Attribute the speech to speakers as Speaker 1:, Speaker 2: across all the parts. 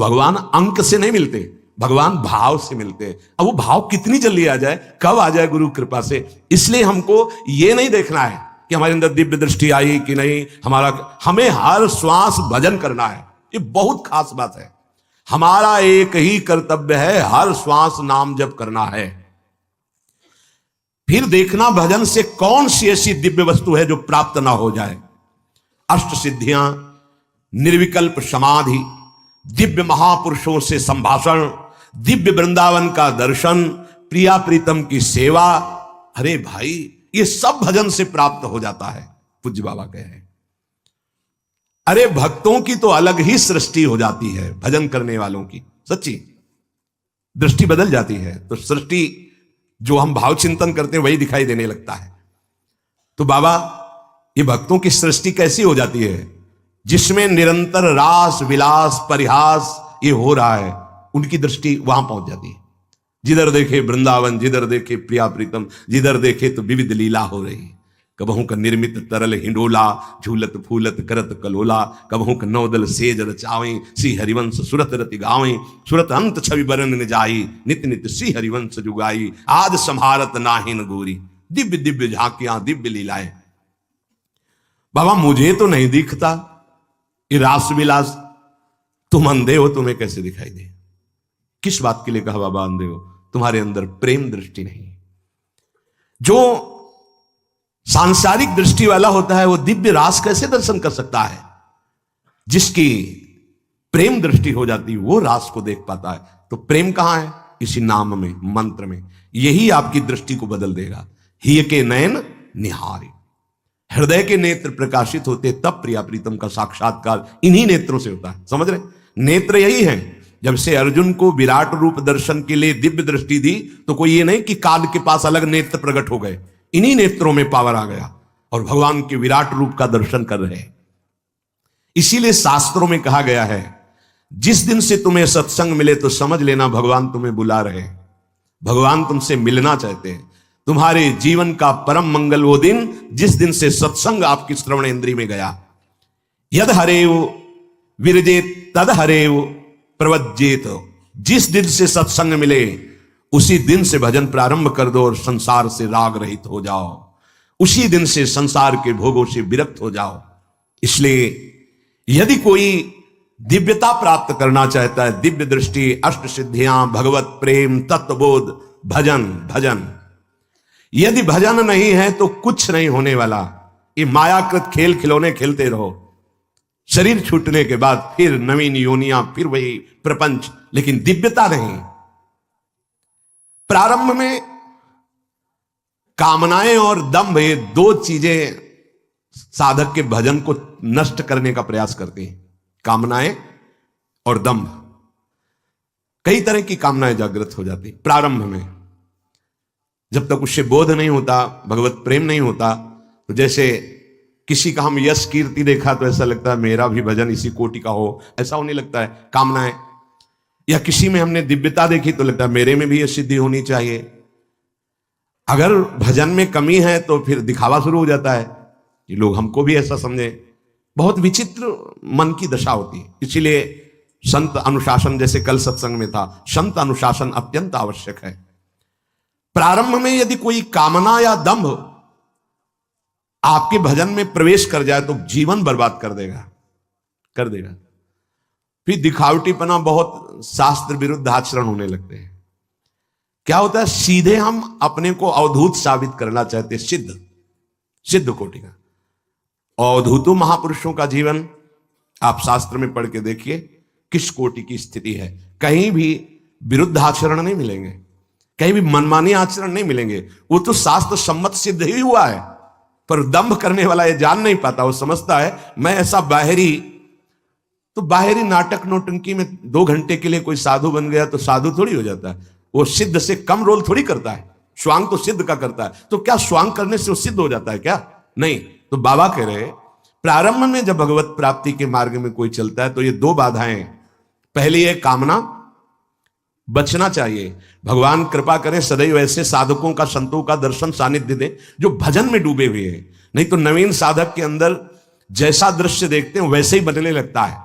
Speaker 1: भगवान अंक से नहीं मिलते, भगवान भाव से मिलते हैं। अब वो भाव कितनी जल्दी आ जाए, कब आ जाए गुरु कृपा से। इसलिए हमको ये नहीं देखना है कि हमारे अंदर दिव्य दृष्टि आई कि नहीं, हमें हर श्वास भजन करना है। ये बहुत खास बात है। हमारा एक ही कर्तव्य है, हर श्वास नाम जप करना है। फिर देखना भजन से कौन सी ऐसी दिव्य वस्तु है जो प्राप्त ना हो जाए। अष्ट सिद्धियां, निर्विकल्प समाधि, दिव्य महापुरुषों से संभाषण, दिव्य वृंदावन का दर्शन, प्रिया प्रीतम की सेवा। अरे भाई, ये सब भजन से प्राप्त हो जाता है। पूज्य बाबा कहे हैं, अरे भक्तों की तो अलग ही सृष्टि हो जाती है, भजन करने वालों की सच्ची दृष्टि बदल जाती है। तो सृष्टि जो हम भाव चिंतन करते हैं वही दिखाई देने लगता है। तो बाबा, ये भक्तों की सृष्टि कैसी हो जाती है? जिसमें निरंतर रास विलास परिहास ये हो रहा है, उनकी दृष्टि वहां पहुंच जाती है। जिधर देखे वृंदावन, जिधर देखे प्रिया प्रीतम, जिधर देखे तो विविध लीला हो रही। कबहू का निर्मित तरल हिंडोला, झूलत फूलत करत कलोला। कबहू का नौदल सेज रचावें, श्री हरिवंश सुरत रति गावें। सुरत अंत छवि बरन न जाई, नित नित श्री हरिवंश जुगाई। आज संहारत नाहिन गोरी, दिव्य दिव्य झांकियां दिव्य लीलाएं। बाबा, मुझे तो नहीं दिखता ये रास विलास, तुम अंधे हो, तुम्हें कैसे दिखाई दे? किस बात के लिए कहा बाबा अंधे हो? तुम्हारे अंदर प्रेम दृष्टि नहीं। जो सांसारिक दृष्टि वाला होता है वो दिव्य रास कैसे दर्शन कर सकता है? जिसकी प्रेम दृष्टि हो जाती है वो रास को देख पाता है। तो प्रेम कहां है? इसी नाम में, मंत्र में। यही आपकी दृष्टि को बदल देगा। हिय के नयन निहारे, हृदय के नेत्र प्रकाशित होते, तब प्रिया प्रीतम का साक्षात्कार इन्हीं नेत्रों से होता है। समझ रहे? नेत्र यही है। जब से अर्जुन को विराट रूप दर्शन के लिए दिव्य दृष्टि दी, तो कोई ये नहीं कि काल के पास अलग नेत्र प्रकट हो गए। इन्हीं नेत्रों में पावर आ गया और भगवान के विराट रूप का दर्शन कर रहे हैं। इसीलिए शास्त्रों में कहा गया है, जिस दिन से तुम्हें सत्संग मिले तो समझ लेना भगवान तुम्हें बुला रहे हैं, भगवान तुमसे मिलना चाहते हैं। तुम्हारे जीवन का परम मंगल वो दिन जिस दिन से सत्संग आपकी श्रवण इंद्री में गया। यद हरेव विरजेत तद हरेव प्रवज्जेत। जिस दिन से सत्संग मिले उसी दिन से भजन प्रारंभ कर दो और संसार से राग रहित हो जाओ। उसी दिन से संसार के भोगों से विरक्त हो जाओ। इसलिए यदि कोई दिव्यता प्राप्त करना चाहता है, दिव्य दृष्टि, अष्ट सिद्धियां, भगवत प्रेम, तत्वबोध, भजन भजन। यदि भजन नहीं है तो कुछ नहीं होने वाला। ये मायाकृत खेल खिलौने खेलते रहो, शरीर छूटने के बाद फिर नवीन योनियां, फिर वही प्रपंच, लेकिन दिव्यता नहीं। प्रारंभ में कामनाएं और दंभ, ये दो चीजें साधक के भजन को नष्ट करने का प्रयास करती हैं। कामनाएं और दंभ, कई तरह की कामनाएं जागृत हो जाती प्रारंभ में। जब तक उससे बोध नहीं होता, भगवत प्रेम नहीं होता, तो जैसे किसी का हम यश कीर्ति देखा तो ऐसा लगता है मेरा भी भजन इसी कोटि का हो, ऐसा होने लगता है कामनाएं। या किसी में हमने दिव्यता देखी तो लगता है मेरे में भी यह सिद्धि होनी चाहिए। अगर भजन में कमी है तो फिर दिखावा शुरू हो जाता है कि लोग हमको भी ऐसा समझे। बहुत विचित्र मन की दशा होती है। इसीलिए संत अनुशासन, जैसे कल सत्संग में था, संत अनुशासन अत्यंत आवश्यक है। प्रारंभ में यदि कोई कामना या दंभ आपके भजन में प्रवेश कर जाए तो जीवन बर्बाद कर देगा। फिर दिखावटीपना, बहुत शास्त्र विरुद्ध आचरण होने लगते हैं। क्या होता है? सीधे हम अपने को अवधूत साबित करना चाहते हैं, सिद्ध कोटि का। अवधूतों महापुरुषों का जीवन आप शास्त्र में पढ़ के देखिए किस कोटि की स्थिति है। कहीं भी विरुद्ध आचरण नहीं मिलेंगे, कहीं भी मनमानी आचरण नहीं मिलेंगे। वो तो शास्त्र सम्मत सिद्ध ही हुआ है, पर दंभ करने वाला ये जान नहीं पाता। वो समझता है मैं ऐसा बाहरी नाटक नौटंकी में 2 घंटे के लिए कोई साधु बन गया तो साधु थोड़ी हो जाता है। वो सिद्ध से कम रोल थोड़ी करता है। स्वांग तो सिद्ध का करता है। तो क्या स्वांग करने से वो सिद्ध हो जाता है क्या? नहीं। तो बाबा कह रहे प्रारंभ में जब भगवत प्राप्ति के मार्ग में कोई चलता है तो ये 2 बाधाएं। पहली है कामना, बचना चाहिए। भगवान कृपा करें सदैव ऐसे साधकों का, संतों का दर्शन सानिध्य दे जो भजन में डूबे हुए हैं। नहीं तो नवीन साधक के अंदर जैसा दृश्य देखते हैं वैसे ही बनने लगता है।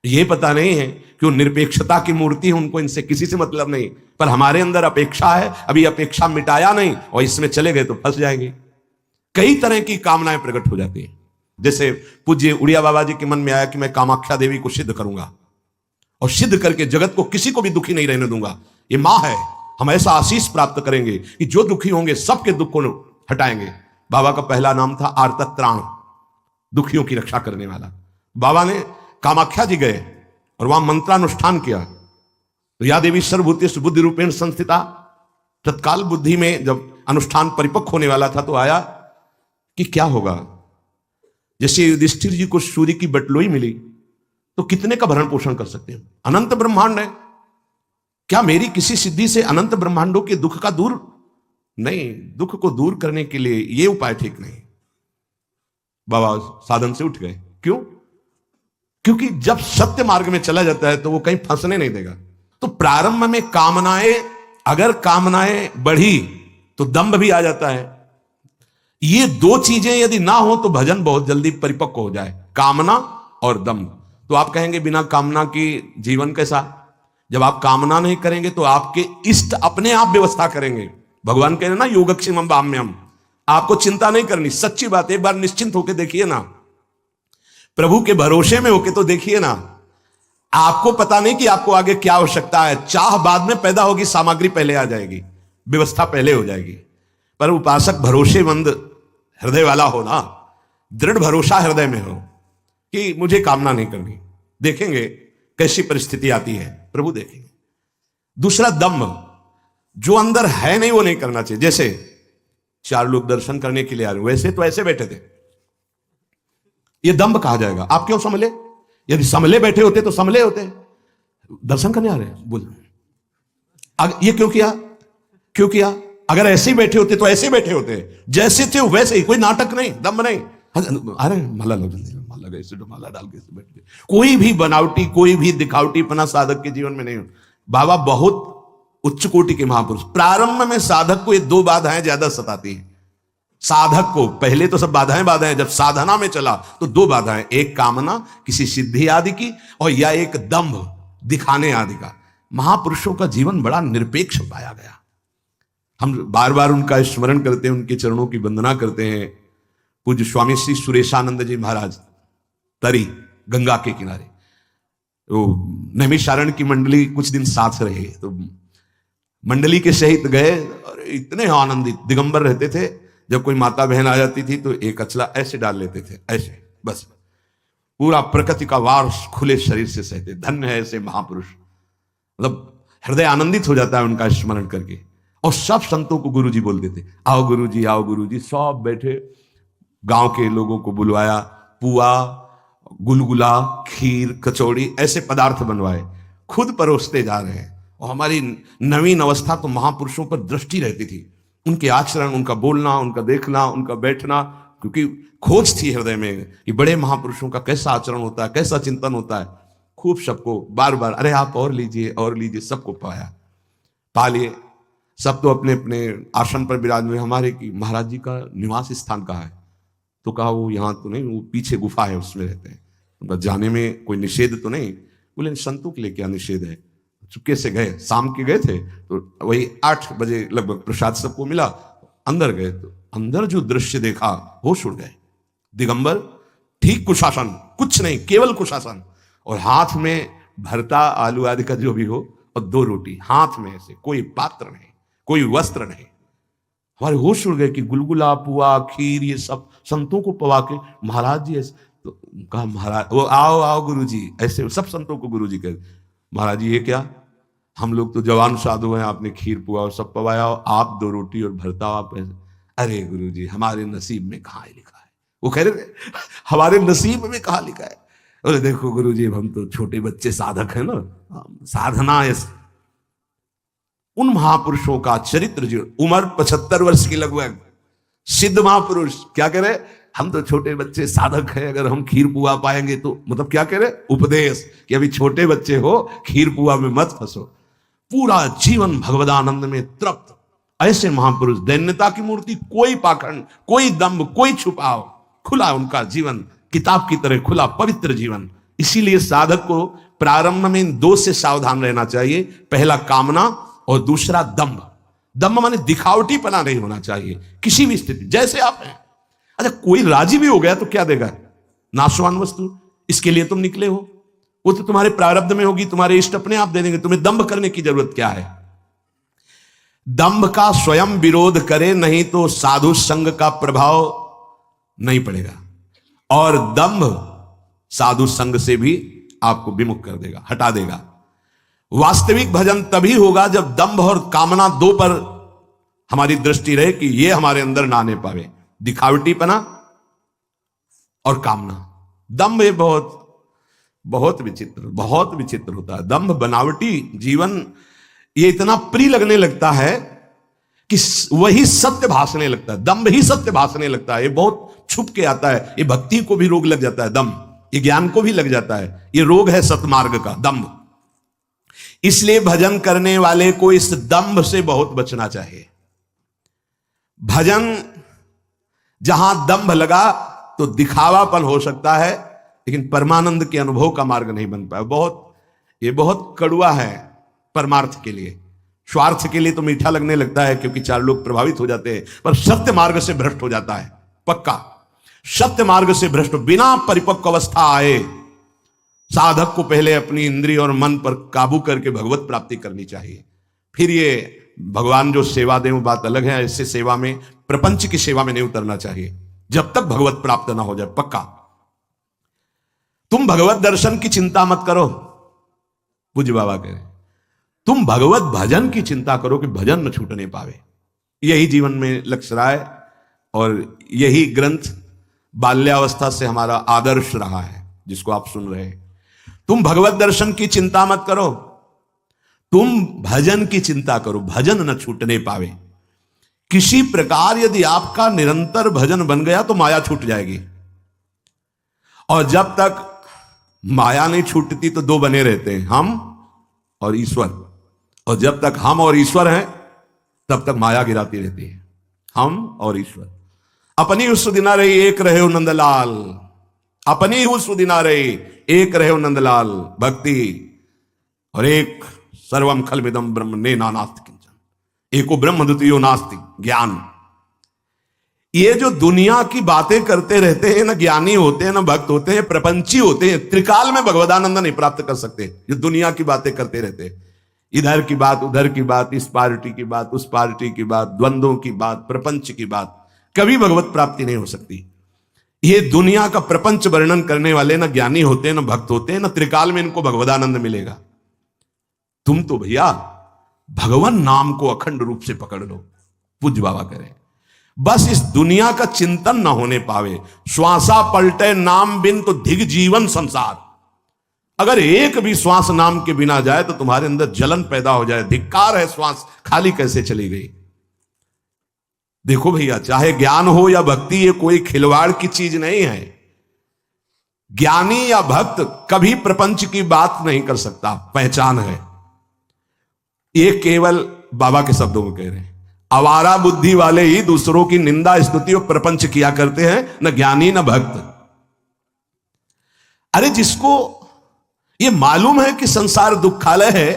Speaker 1: ये पता नहीं है कि वो निरपेक्षता की मूर्ति है, उनको इनसे किसी से मतलब नहीं। पर हमारे अंदर अपेक्षा है, अभी अपेक्षा मिटाया नहीं और इसमें चले गए तो फंस जाएंगे। कई तरह की कामनाएं प्रकट हो जाती हैं। जैसे पूज्य उड़िया बाबा जी के मन में आया कि मैं कामाख्या देवी को सिद्ध करूंगा और सिद्ध करके जगत को किसी को भी दुखी नहीं रहने दूंगा। ये मां है, हम ऐसा आशीष प्राप्त करेंगे कि जो दुखी होंगे सबके दुख को हटाएंगे। बाबा का पहला नाम था आर्तत्राण, दुखियों की रक्षा करने वाला। बाबा ने कामाख्या जी गए और वहां मंत्रानुष्ठान किया तो या देवी सर्वभूतेषु बुद्धि रूपेण संस्थिता, तत्काल बुद्धि में जब अनुष्ठान परिपक्व होने वाला था तो आया कि क्या होगा। जैसे युधिष्ठिर जी को सूर्य की बटलोई मिली तो कितने का भरण पोषण कर सकते हैं, अनंत ब्रह्मांड है, क्या मेरी किसी सिद्धि से अनंत ब्रह्मांडों के दुख का दूर नहीं, दुख को दूर करने के लिए यह उपाय ठीक नहीं। बाबा साधन से उठ गए। क्यों? क्योंकि जब सत्य मार्ग में चला जाता है तो वो कहीं फंसने नहीं देगा। तो प्रारंभ में कामनाएं, अगर कामनाएं बढ़ी तो दंभ भी आ जाता है। ये दो चीजें यदि ना हो तो भजन बहुत जल्दी परिपक्व हो जाए, कामना और दंभ। तो आप कहेंगे बिना कामना की जीवन कैसा? जब आप कामना नहीं करेंगे तो आपके इष्ट अपने आप व्यवस्था करेंगे। भगवान कह रहे ना योगक्षेमम वाम्यम, आपको चिंता नहीं करनी। सच्ची बात, एक बार निश्चिंत होकर देखिए ना, प्रभु के भरोसे में होके तो देखिए ना। आपको पता नहीं कि आपको आगे क्या आवश्यकता है, चाह बाद में पैदा होगी, सामग्री पहले आ जाएगी, व्यवस्था पहले हो जाएगी। पर उपासक भरोसेमंद हृदय वाला हो ना, दृढ़ भरोसा हृदय में हो कि मुझे कामना नहीं करनी। देखेंगे कैसी परिस्थिति आती है, प्रभु देखेंगे। दूसरा दम्भ, जो अंदर है नहीं वो नहीं करना चाहिए। जैसे चार लोग दर्शन करने के लिए आ रहे, वैसे तो ऐसे बैठे थे, ये दंभ कहा जाएगा। आप क्यों संभले? यदि संभले बैठे होते तो संभले होते, दर्शन करने आ रहे हैं बोल, ये क्यों किया? क्यों किया? अगर ऐसे ही बैठे होते तो ऐसे बैठे होते, जैसे थे वैसे ही, कोई नाटक नहीं, दम्भ नहीं। अरे माला लो, माला गए माला डाल के बैठ गए। कोई भी बनावटी, कोई भी दिखावटीपना साधक के जीवन में नहीं हो। बाबा बहुत उच्च कोटि के महापुरुष। प्रारंभ में साधक को ये दो बाधाएं ज्यादा सताती हैं। साधक को पहले तो सब बाधाएं बाधाएं, जब साधना में चला तो दो बाधाएं, एक कामना किसी सिद्धि आदि की और या एक दंभ दिखाने आदि का। महापुरुषों का जीवन बड़ा निरपेक्ष पाया गया। हम बार बार उनका स्मरण करते हैं, उनके चरणों की वंदना करते हैं। पूज्य स्वामी श्री सुरेशानंद जी महाराज, तरी गंगा के किनारे, वो नैमिषारण्य की मंडली कुछ दिन साथ रहे तो मंडली के सहित गए और इतने आनंदित, दिगंबर रहते थे। जब कोई माता बहन आ जाती थी तो एक अचला ऐसे डाल लेते थे, ऐसे बस, पूरा प्रकृति का वार खुले शरीर से सहते। धन्य है ऐसे महापुरुष, मतलब हृदय आनंदित हो जाता है उनका स्मरण करके। और सब संतों को गुरुजी बोलते थे, आओ गुरुजी, आओ गुरुजी। सब बैठे, गांव के लोगों को बुलवाया, पुआ, गुलगुला, खीर, कचौड़ी ऐसे पदार्थ बनवाए, खुद परोसते जा रहे हैं। और हमारी नवीन अवस्था तो महापुरुषों पर दृष्टि रहती थी, उनके आचरण, उनका बोलना, उनका देखना, उनका बैठना, क्योंकि खोज थी हृदय में कि बड़े महापुरुषों का कैसा आचरण होता है, कैसा चिंतन होता है। खूब सबको बार बार, अरे आप और लीजिए और लीजिए, सबको पाया, पा लिए। सब तो अपने अपने आसन पर विराजमान। हमारे की महाराज जी का निवास स्थान कहाँ है? तो कहा वो यहाँ तो नहीं, वो पीछे गुफा है उसमें रहते हैं, उनका जाने में कोई निषेध तो नहीं। बोले संतों के लिए क्या निषेध है? चुपके से गए, शाम के गए थे तो वही 8 बजे लगभग प्रसाद सबको मिला, अंदर गए तो अंदर जो दृश्य देखा होश उड़ गए। दिगंबर, ठीक कुशासन, कुछ नहीं, केवल कुशासन, और हाथ में भरता आलू आदि का जो भी हो, और 2 रोटी हाथ में, ऐसे कोई पात्र नहीं, कोई वस्त्र नहीं। हमारे होश उड़ गए कि गुलगुला, पुआ, खीर ये सब संतों को पवा के महाराज जी ऐसे। तो कहा महाराज, वो आओ आओ गुरुजी, ऐसे सब संतों को गुरुजी कह। महाराज जी ये क्या, हम लोग तो जवान साधु हैं, आपने खीर पुआ और सब पवाया, आप 2 रोटी और भरता आप ऐसे। अरे गुरुजी हमारे नसीब में कहाँ लिखा है? वो कह रहे हमारे नसीब में कहाँ लिखा है? बोले देखो गुरुजी हम तो छोटे बच्चे साधक है ना, साधना ऐसे। उन महापुरुषों का चरित्र जो उम्र 75 वर्ष की लगभग, सिद्ध महापुरुष क्या कह रहे, हम तो छोटे बच्चे साधक है, अगर हम खीर पुआ पाएंगे तो, मतलब क्या कह रहे, उपदेश कि अभी छोटे बच्चे हो, खीर पुआ में मत फंसो। पूरा जीवन भगवदानंद में तृप्त ऐसे महापुरुष, दैन्यता की मूर्ति, कोई पाखंड, कोई दंभ, कोई छुपाव, खुला उनका जीवन, किताब की तरह खुला पवित्र जीवन। इसीलिए साधक को प्रारंभ में इन दो से सावधान रहना चाहिए। पहला कामना और दूसरा दंभ। दंभ माने दिखावटीपना नहीं होना चाहिए किसी भी स्थिति, जैसे आप हैं। अच्छा, कोई राजी भी हो गया तो क्या देगा? नाशवान वस्तु। इसके लिए तुम निकले हो, वो तो तुम्हारे प्रारब्ध में होगी, तुम्हारे इष्ट अपने आप दे देंगे। तुम्हें दंभ करने की जरूरत क्या है? दंभ का स्वयं विरोध करे, नहीं तो साधु संग का प्रभाव नहीं पड़ेगा, और दंभ साधु संग से भी आपको विमुख कर देगा, हटा देगा। वास्तविक भजन तभी होगा जब दंभ और कामना दो पर हमारी दृष्टि रहे कि ये हमारे अंदर ना आने पावे। दिखावटीपना और कामना। दंभ ये बहुत विचित्र होता है। दंभ बनावटी जीवन ये इतना प्रिय लगने लगता है कि वही सत्य भासने लगता है। दंभ ही सत्य भासने लगता है। ये बहुत छुप के आता है। ये भक्ति को भी रोग लग जाता है दंभ, ये ज्ञान को भी लग जाता है। ये रोग है सतमार्ग का, दंभ। इसलिए भजन करने वाले को इस दंभ से बहुत बचना चाहिए। भजन जहां दंभ लगा तो दिखावापन हो सकता है, लेकिन परमानंद के अनुभव का मार्ग नहीं बन पाया। ये बहुत कड़वा है परमार्थ के लिए। स्वार्थ के लिए तो मीठा लगने लगता है क्योंकि चार लोग प्रभावित हो जाते हैं, पर सत्य मार्ग से भ्रष्ट हो जाता है पक्का। सत्य मार्ग से भ्रष्ट बिना परिपक्व अवस्था आए साधक को पहले अपनी इंद्रिय और मन पर काबू करके भगवत प्राप्ति करनी चाहिए। फिर ये भगवान जो सेवा दे वो बात अलग है। ऐसे सेवा में, प्रपंच की सेवा में नहीं उतरना चाहिए जब तक भगवत प्राप्त ना हो जाए पक्का। तुम भगवत दर्शन की चिंता मत करो, पूज्य बाबा कह रहे, तुम भगवत भजन की चिंता करो कि भजन न छूटने पावे। यही जीवन में लक्ष्य रहा है और यही ग्रंथ बाल्यावस्था से हमारा आदर्श रहा है जिसको आप सुन रहे हैं। तुम भगवत दर्शन की चिंता मत करो, तुम भजन की चिंता करो, भजन न छूटने पावे। किसी प्रकार यदि आपका निरंतर भजन बन गया तो माया छूट जाएगी, और जब तक माया नहीं छूटती तो दो बने रहते हैं, हम और ईश्वर। और जब तक हम और ईश्वर हैं तब तक माया गिराती रहती है। हम और ईश्वर अपनी उस दिना रही एक रहे हो नंदलाल, अपनी उस दिना रही एक रहे हो नंदलाल। भक्ति और एक सर्वम खलविदम ब्रह्म ने नानास्ति किंचन, एको ब्रह्म द्वितीयो नास्ति, ज्ञान। ये जो दुनिया की बातें करते रहते हैं, ना ज्ञानी होते हैं, ना भक्त होते हैं, प्रपंची होते हैं, त्रिकाल में भगवदानंद नहीं प्राप्त कर सकते। जो दुनिया की बातें करते रहते हैं, इधर की बात, उधर की बात, इस पार्टी की बात, उस पार्टी की बात, द्वंद्वों की बात, प्रपंच की बात, कभी भगवत प्राप्ति नहीं हो सकती। ये दुनिया का प्रपंच वर्णन करने वाले ना ज्ञानी होते हैं, ना भक्त होते हैं, ना त्रिकाल में इनको भगवदानंद मिलेगा। तुम तो भैया भगवान नाम को अखंड रूप से पकड़ लो, पूज्य बाबा करें। बस इस दुनिया का चिंतन ना होने पावे। श्वासा पलटे नाम बिन तो धिग जीवन संसार। अगर एक भी श्वास नाम के बिना जाए तो तुम्हारे अंदर जलन पैदा हो जाए। धिक्कार है, श्वास खाली कैसे चली गई। देखो भैया, चाहे ज्ञान हो या भक्ति, ये कोई खिलवाड़ की चीज नहीं है। ज्ञानी या भक्त कभी प्रपंच की बात नहीं कर सकता, पहचान है। ये केवल बाबा के शब्दों में कह रहे हैं। आवारा बुद्धि वाले ही दूसरों की निंदा स्तुति और प्रपंच किया करते हैं, न ज्ञानी न भक्त। अरे जिसको ये मालूम है कि संसार दुखालय है,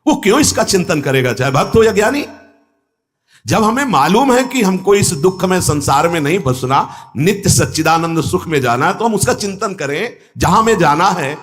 Speaker 1: वो क्यों इसका चिंतन करेगा, चाहे भक्त हो या ज्ञानी। जब हमें मालूम है कि हमको इस दुख में, संसार में नहीं फंसना, नित्य सच्चिदानंद सुख में जाना है, तो हम उसका चिंतन करें। जहां में जाना है